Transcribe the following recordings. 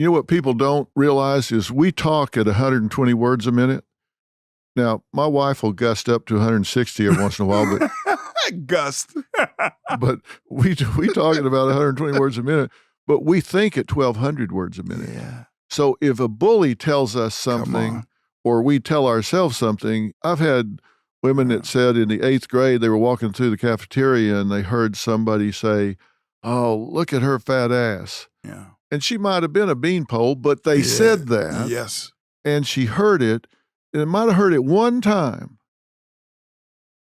You know what people don't realize is we talk at 120 words a minute. Now, my wife will gust up to 160 every once in a while, but gust. but we talk at about 120 words a minute, but we think at 1,200 words a minute. Yeah. So if a bully tells us something or we tell ourselves something, I've had women that said in the 8th grade, they were walking through the cafeteria and they heard somebody say, "Oh, look at her fat ass." Yeah. And she might have been a beanpole, but they said that. Yes. And she heard it, and might have heard it one time,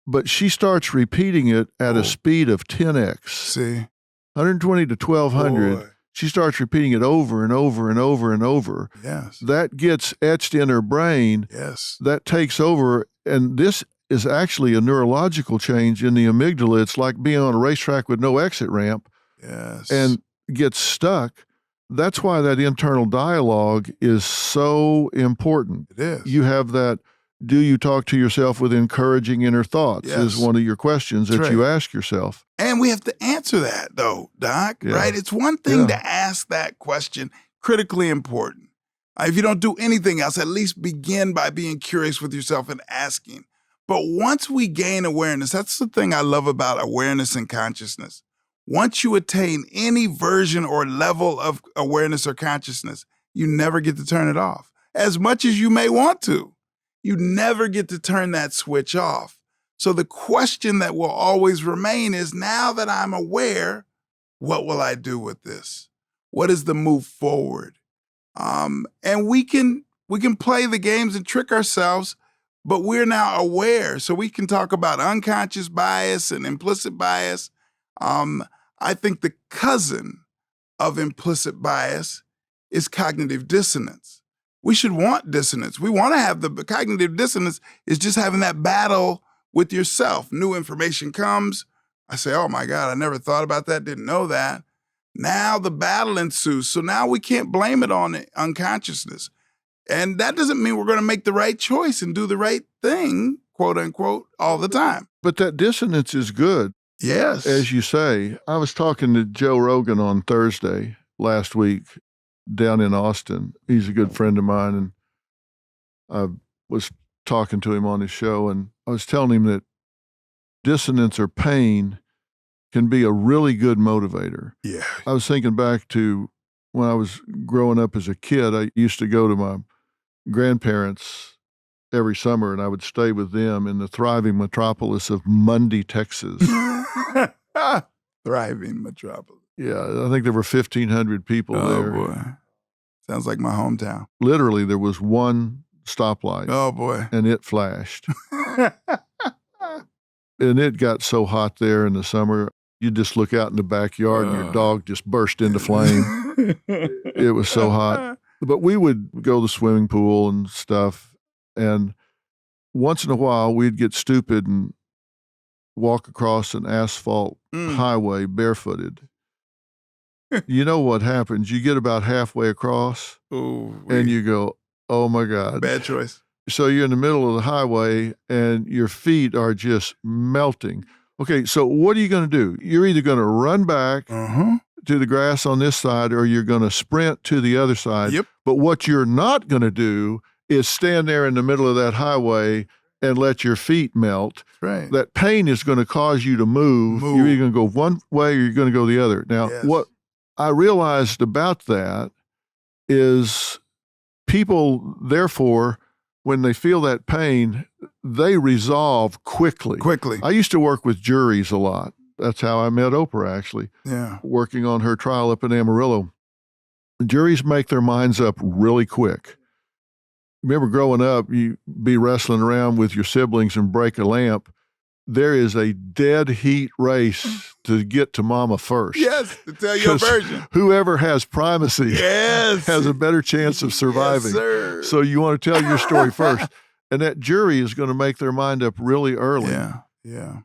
but she starts repeating it at a speed of 10x. See? 120 to 1,200. Boy. She starts repeating it over and over and over and over. Yes. That gets etched in her brain. Yes. That takes over, and this is actually a neurological change in the amygdala. It's like being on a racetrack with no exit ramp. Yes. And gets stuck. That's why that internal dialogue is so important. It is. You have that, do you talk to yourself with encouraging inner thoughts is one of your questions that you ask yourself. And we have to answer that, though, Doc, right? It's one thing to ask that question, critically important. If you don't do anything else, at least begin by being curious with yourself and asking. But once we gain awareness, that's the thing I love about awareness and consciousness. Once you attain any version or level of awareness or consciousness, you never get to turn it off. As much as you may want to, you never get to turn that switch off. So the question that will always remain is, now that I'm aware, what will I do with this? What is the move forward? And we can play the games and trick ourselves, but we're now aware. So we can talk about unconscious bias and implicit bias. I think the cousin of implicit bias is cognitive dissonance. We should want dissonance. We want to have the cognitive dissonance is just having that battle with yourself. New information comes. I say, oh my God, I never thought about that, didn't know that. Now the battle ensues. So now we can't blame it on unconsciousness. And that doesn't mean we're going to make the right choice and do the right thing, quote unquote, all the time. But that dissonance is good. Yes. As you say, I was talking to Joe Rogan on Thursday last week down in Austin. He's a good friend of mine, and I was talking to him on his show, and I was telling him that dissonance or pain can be a really good motivator. Yeah. I was thinking back to when I was growing up as a kid. I used to go to my grandparents every summer, and I would stay with them in the thriving metropolis of Mundy, Texas. Thriving metropolis. Yeah, I think there were 1,500 people there. Oh, boy. Sounds like my hometown. Literally, there was one stoplight. Oh, boy. And it flashed. And it got so hot there in the summer, you just look out in the backyard and your dog just burst into flame. It was so hot. But we would go to the swimming pool and stuff, and once in a while, we'd get stupid and walk across an asphalt highway barefooted. You know what happens? You get about halfway across, and you go, oh, my God. Bad choice. So you're in the middle of the highway, and your feet are just melting. Okay, so what are you going to do? You're either going to run back to the grass on this side, or you're going to sprint to the other side. Yep. But what you're not going to do is stand there in the middle of that highway and let your feet melt. Right. That pain is going to cause you to move. You're either going to go one way or you're going to go the other. Now, what I realized about that is people, therefore, when they feel that pain, they resolve quickly. I used to work with juries a lot. That's how I met Oprah, actually. Yeah. Working on her trial up in Amarillo. Juries make their minds up really quick. Remember growing up, you'd be wrestling around with your siblings and break a lamp. There is a dead heat race to get to mama first. Yes, to tell your version. Whoever has primacy has a better chance of surviving. Yes, sir. So you want to tell your story first. And that jury is going to make their mind up really early. Yeah.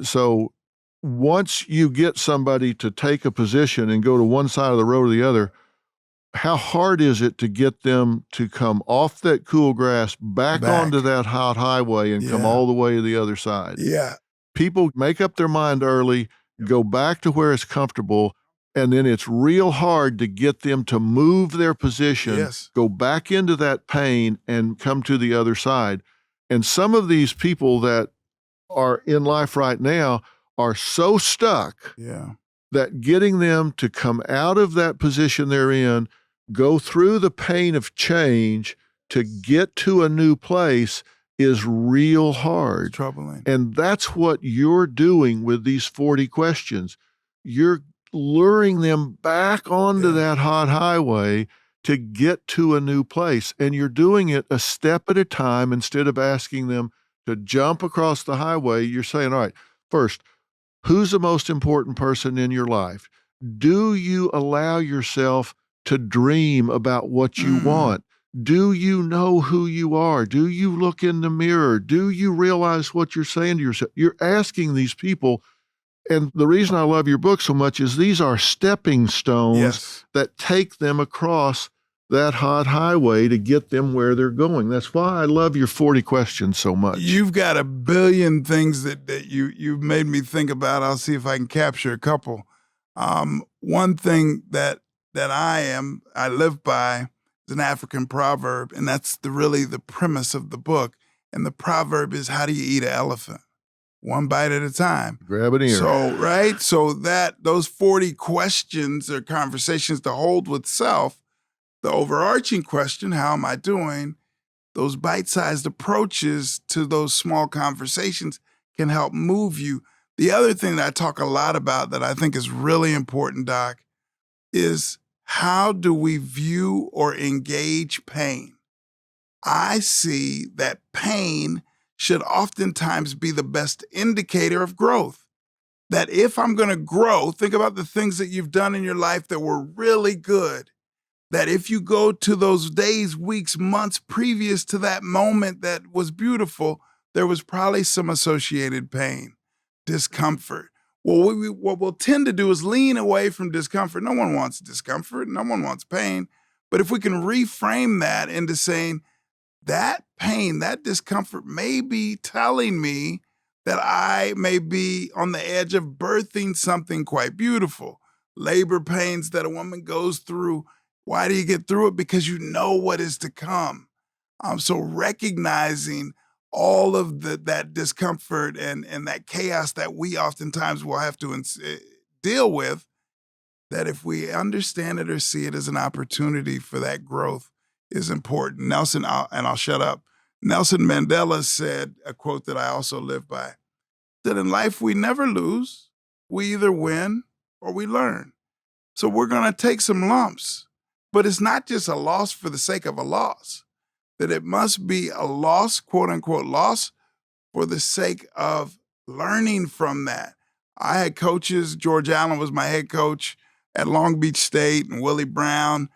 So once you get somebody to take a position and go to one side of the road or the other, how hard is it to get them to come off that cool grass back onto that hot highway and come all the way to the other side? Yeah. People make up their mind early, go back to where it's comfortable, And then it's real hard to get them to move their position, Yes. go back into that pain, and come to the other side. And some of these people that are in life right now are so stuck that getting them to come out of that position they're in, go through the pain of change to get to a new place is real hard. It's troubling. And that's what you're doing with these 40 questions. You're luring them back onto that hot highway to get to a new place. And you're doing it a step at a time instead of asking them to jump across the highway. You're saying, all right, first, who's the most important person in your life? Do you allow yourself to dream about what you want? Do you know who you are? Do you look in the mirror? Do you realize what you're saying to yourself? You're asking these people. And the reason I love your book so much is these are stepping stones that take them across that hot highway to get them where they're going. That's why I love your 40 questions so much. You've got a billion things that you've made me think about. I'll see if I can capture a couple. One thing that I live by is an African proverb, and that's really the premise of the book. And the proverb is, how do you eat an elephant? One bite at a time. Grab an ear. So those 40 questions or conversations to hold with self, the overarching question, how am I doing? Those bite-sized approaches to those small conversations can help move you. The other thing that I talk a lot about that I think is really important, Doc, is how do we view or engage pain? I see that pain should oftentimes be the best indicator of growth. That if I'm going to grow, think about the things that you've done in your life that were really good. That if you go to those days, weeks, months previous to that moment that was beautiful, there was probably some associated pain, discomfort. Well, what we'll tend to do is lean away from discomfort. No one wants discomfort. No one wants pain. But if we can reframe that into saying, that pain, that discomfort may be telling me that I may be on the edge of birthing something quite beautiful. Labor pains that a woman goes through. Why do you get through it? Because you know what is to come. So recognizing all of that discomfort and that chaos that we oftentimes will have to deal with, that if we understand it or see it as an opportunity for that growth is important. I'll shut up. Nelson Mandela said a quote that I also live by, that in life we never lose. We either win or we learn. So we're going to take some lumps, but it's not just a loss for the sake of a loss, that it must be a loss, quote unquote loss, for the sake of learning from that. I had coaches, George Allen was my head coach at Long Beach State, and Willie Brown,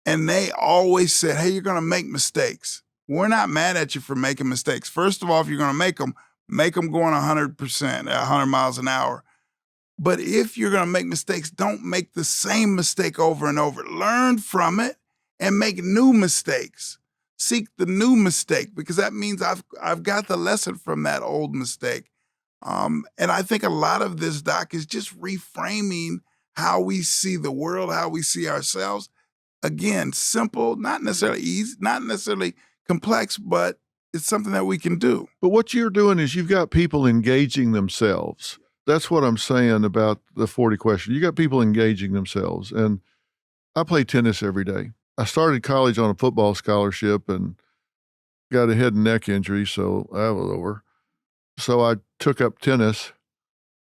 and they always said, hey, you're going to make mistakes. We're not mad at you for making mistakes. First of all, if you're going to make them going 100%, 100 miles an hour. But if you're going to make mistakes, don't make the same mistake over and over. Learn from it and make new mistakes. Seek the new mistake, because that means I've got the lesson from that old mistake. And I think a lot of this, Doc, is just reframing how we see the world, how we see ourselves. Again, simple, not necessarily easy, not necessarily complex, but it's something that we can do. But what you're doing is you've got people engaging themselves. That's what I'm saying about the 40 questions. You got people engaging themselves. And I play tennis every day. I started college on a football scholarship and got a head and neck injury, so that was over. So I took up tennis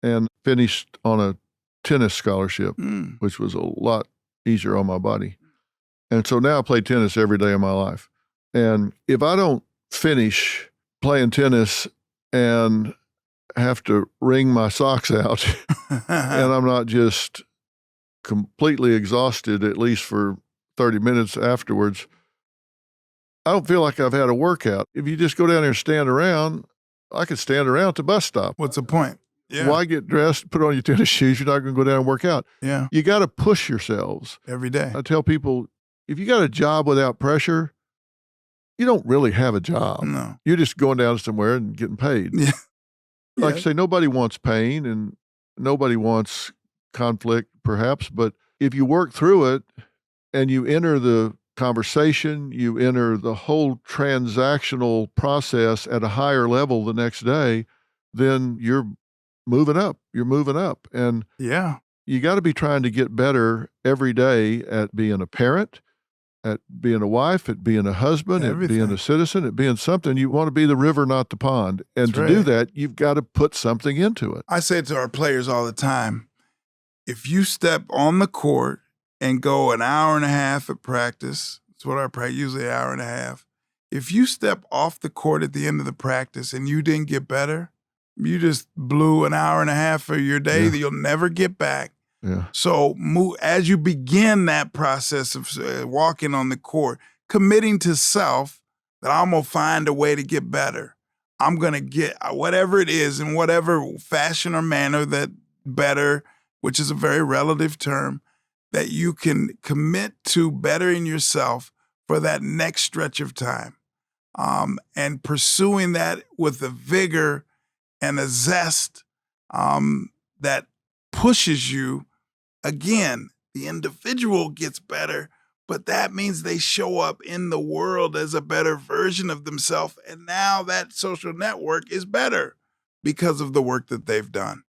and finished on a tennis scholarship, which was a lot easier on my body. And so now I play tennis every day of my life. And if I don't finish playing tennis and have to wring my socks out and I'm not just completely exhausted, at least for 30 minutes afterwards, I don't feel like I've had a workout. If you just go down there and stand around, I could stand around at the bus stop. What's the point? Yeah. Why get dressed, put on your tennis shoes? You're not going to go down and work out. Yeah. You got to push yourselves. Every day. I tell people, if you got a job without pressure, you don't really have a job. No. You're just going down somewhere and getting paid. Yeah. Like I say, nobody wants pain and nobody wants conflict perhaps, but if you work through it and you enter the conversation, you enter the whole transactional process at a higher level the next day, then you're moving up. You're moving up. And Yeah. you got to be trying to get better every day at being a parent, at being a wife, at being a husband, at being Everything. a citizen, at being something. You want to be the river, not the pond. And That's to do right. that, you've got to put something into it. I say to our players all the time, if you step on the court and go an hour and a half at practice, that's what I practice, usually an hour and a half. If you step off the court at the end of the practice and you didn't get better, you just blew an hour and a half of your day that you'll never get back. Yeah. So as you begin that process of walking on the court, committing to self that I'm going to find a way to get better. I'm going to get whatever it is in whatever fashion or manner that better, which is a very relative term, that you can commit to bettering yourself for that next stretch of time. And pursuing that with a vigor and a zest that pushes you. Again, the individual gets better, but that means they show up in the world as a better version of themselves. And now that social network is better because of the work that they've done.